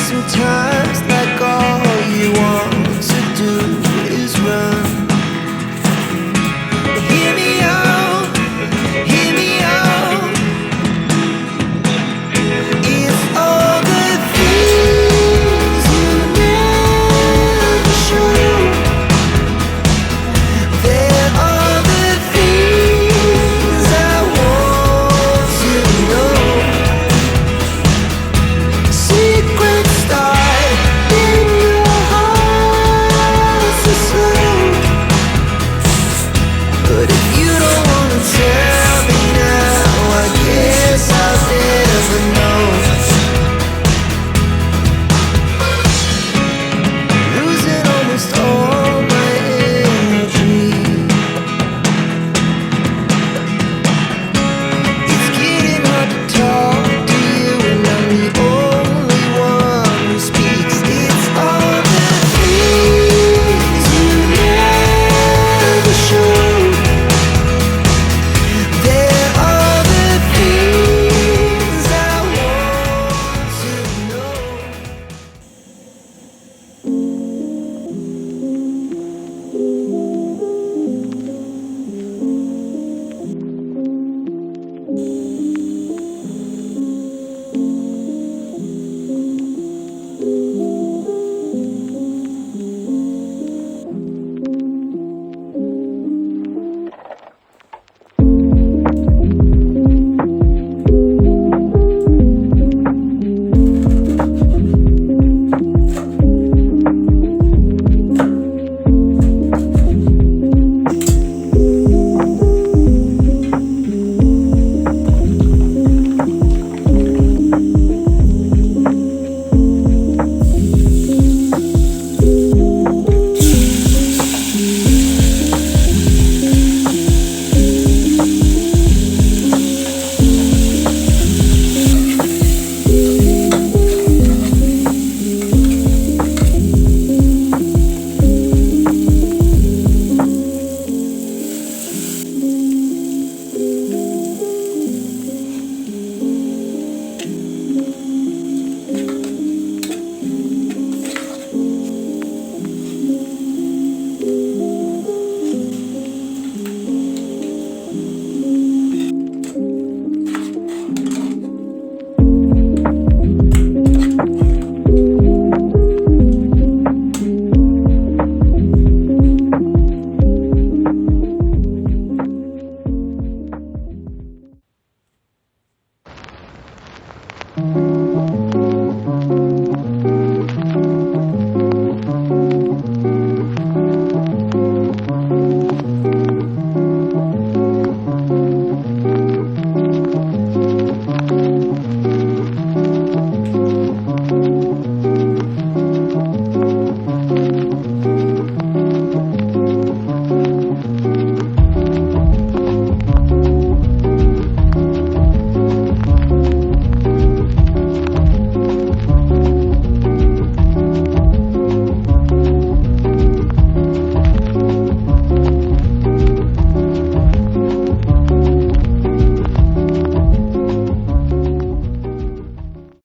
Sometimes like all you want to do is run. Hear me out, hear me out. It's all the things you never show. There are the things I want to know. Secrets start in your heart so slow. But if you don't wanna tell me now, I guess I'll never know. Losing almost all my energy. It's getting hard to talk to you, and I'm the only one who speaks. It's all the things you never show. There are the things I want to know.